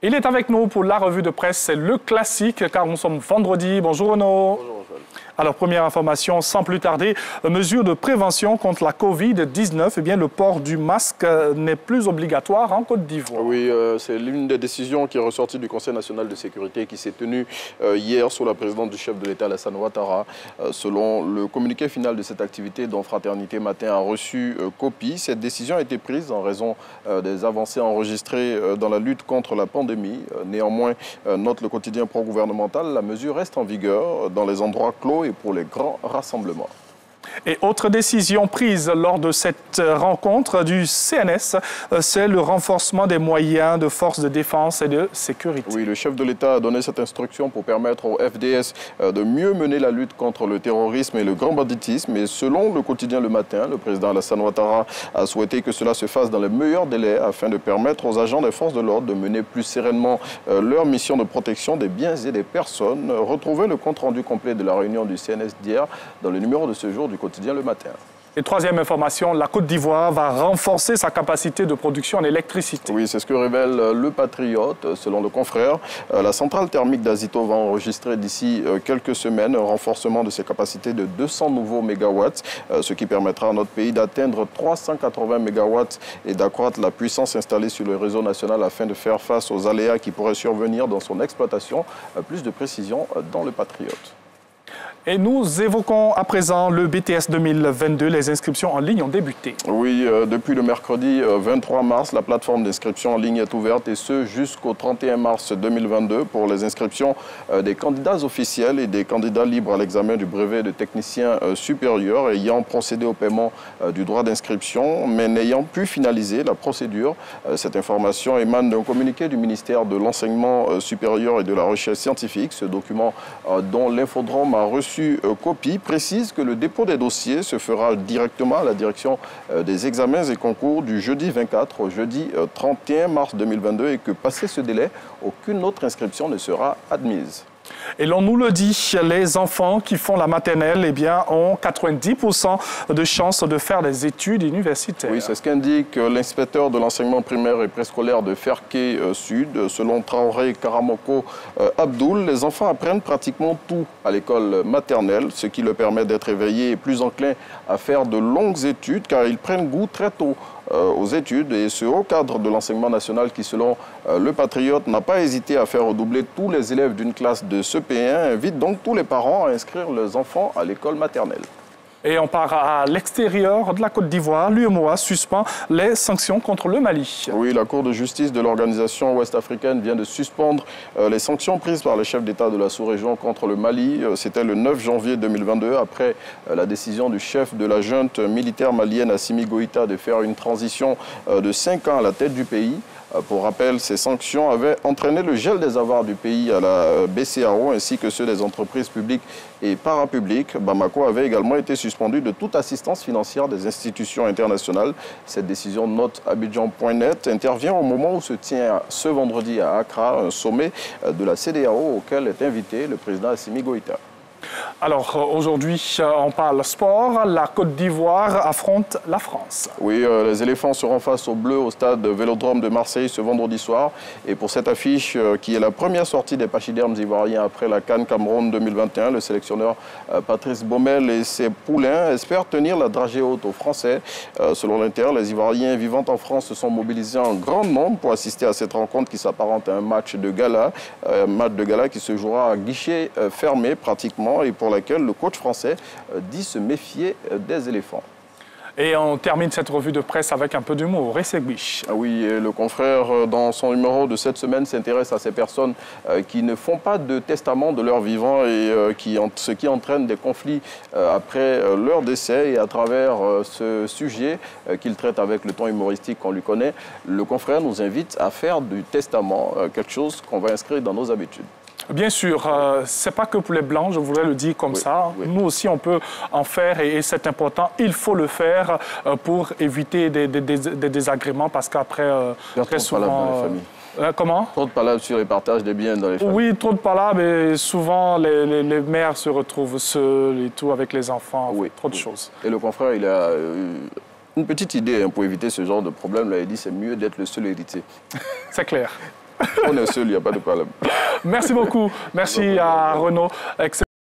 Il est avec nous pour la revue de presse, c'est le classique, car nous sommes vendredi. Bonjour Renaud. Bonjour Antoine. Alors, première information, sans plus tarder, mesure de prévention contre la Covid-19. Eh bien, le port du masque n'est plus obligatoire en Côte d'Ivoire. Oui, c'est l'une des décisions qui est ressortie du Conseil national de sécurité qui s'est tenu hier sous la présidence du chef de l'État, Alassane Ouattara. Selon le communiqué final de cette activité dont Fraternité Matin a reçu copie, cette décision a été prise en raison des avancées enregistrées dans la lutte contre la pandémie. Néanmoins, note le quotidien pro-gouvernemental, la mesure reste en vigueur dans les endroits clos et pour les grands rassemblements. Et autre décision prise lors de cette rencontre du CNS, c'est le renforcement des moyens de forces de défense et de sécurité. Oui, le chef de l'État a donné cette instruction pour permettre au FDS de mieux mener la lutte contre le terrorisme et le grand banditisme. Et selon le quotidien Le Matin, le président Alassane Ouattara a souhaité que cela se fasse dans les meilleurs délais afin de permettre aux agents des forces de l'ordre de mener plus sereinement leur mission de protection des biens et des personnes. Retrouvez le compte-rendu complet de la réunion du CNS d'hier dans le numéro de ce jour du quotidien Le Matin. Et troisième information, la Côte d'Ivoire va renforcer sa capacité de production en électricité. Oui, c'est ce que révèle le Patriote. Selon le confrère, la centrale thermique d'Azito va enregistrer d'ici quelques semaines un renforcement de ses capacités de 200 nouveaux mégawatts, ce qui permettra à notre pays d'atteindre 380 mégawatts et d'accroître la puissance installée sur le réseau national afin de faire face aux aléas qui pourraient survenir dans son exploitation. Plus de précisions dans le Patriote. Et nous évoquons à présent le BTS 2022. Les inscriptions en ligne ont débuté. Oui, depuis le mercredi 23 mars, la plateforme d'inscription en ligne est ouverte et ce jusqu'au 31 mars 2022 pour les inscriptions des candidats officiels et des candidats libres à l'examen du brevet de technicien supérieur ayant procédé au paiement du droit d'inscription mais n'ayant pu finaliser la procédure. Cette information émane d'un communiqué du ministère de l'Enseignement supérieur et de la Recherche scientifique. Ce document dont l'Infodrome a reçu copie précise que le dépôt des dossiers se fera directement à la direction des examens et concours du jeudi 24 au jeudi 31 mars 2022 et que passé ce délai, aucune autre inscription ne sera admise. Et l'on nous le dit, les enfants qui font la maternelle eh bien, ont 90% de chances de faire des études universitaires. Oui, c'est ce qu'indique l'inspecteur de l'enseignement primaire et préscolaire de Ferké Sud. Selon Traoré Karamoko Abdoul, les enfants apprennent pratiquement tout à l'école maternelle, ce qui leur permet d'être éveillés et plus enclins à faire de longues études car ils prennent goût très tôt aux études et ce haut cadre de l'enseignement national qui, selon le Patriote, n'a pas hésité à faire redoubler tous les élèves d'une classe de CP1, invite donc tous les parents à inscrire leurs enfants à l'école maternelle. Et on part à l'extérieur de la Côte d'Ivoire. L'UEMOA suspend les sanctions contre le Mali. Oui, la Cour de justice de l'organisation ouest-africaine vient de suspendre les sanctions prises par les chefs d'État de la sous-région contre le Mali. C'était le 9 janvier 2022, après la décision du chef de la junte militaire malienne, Assimi Goïta, de faire une transition de 5 ans à la tête du pays. Pour rappel, ces sanctions avaient entraîné le gel des avoirs du pays à la BCEAO ainsi que ceux des entreprises publiques et parapubliques. Bamako avait également été suspendu de toute assistance financière des institutions internationales. Cette décision, note Abidjan.net, intervient au moment où se tient ce vendredi à Accra un sommet de la CEDEAO auquel est invité le président Assimi Goïta. Alors aujourd'hui, on parle sport. La Côte d'Ivoire affronte la France. Oui, les éléphants seront face aux Bleus au stade Vélodrome de Marseille ce vendredi soir. Et pour cette affiche, qui est la première sortie des pachydermes ivoiriens après la CAN Cameroun 2021, le sélectionneur Patrice Baumel et ses poulains espèrent tenir la dragée haute aux Français. Selon l'Inter, les Ivoiriens vivant en France se sont mobilisés en grand nombre pour assister à cette rencontre qui s'apparente à un match de gala. Un match de gala qui se jouera à guichet fermé pratiquement et pour laquelle le coach français dit se méfier des éléphants. Et on termine cette revue de presse avec un peu d'humour. Resegbiche. Oui, et le confrère, dans son numéro de cette semaine, s'intéresse à ces personnes qui ne font pas de testament de leur vivant et ce qui entraîne des conflits après leur décès. Et à travers ce sujet qu'il traite avec le ton humoristique qu'on lui connaît, le confrère nous invite à faire du testament, quelque chose qu'on va inscrire dans nos habitudes. Bien sûr, c'est pas que pour les Blancs, je voudrais le dire comme ça. Oui. Nous aussi, on peut en faire et c'est important. Il faut le faire pour éviter des désagréments parce qu'après, très souvent... Dans les familles. Comment? Trop de palabres sur les partages des biens dans les familles. Oui, trop de palabres et souvent les mères se retrouvent seules et tout avec les enfants. Oui, trop de choses. Et le confrère, il a une petite idée pour éviter ce genre de problème. Là, il dit c'est mieux d'être le seul héritier. C'est clair. On est seul, il n'y a pas de problème. Merci beaucoup. Merci à Renaud.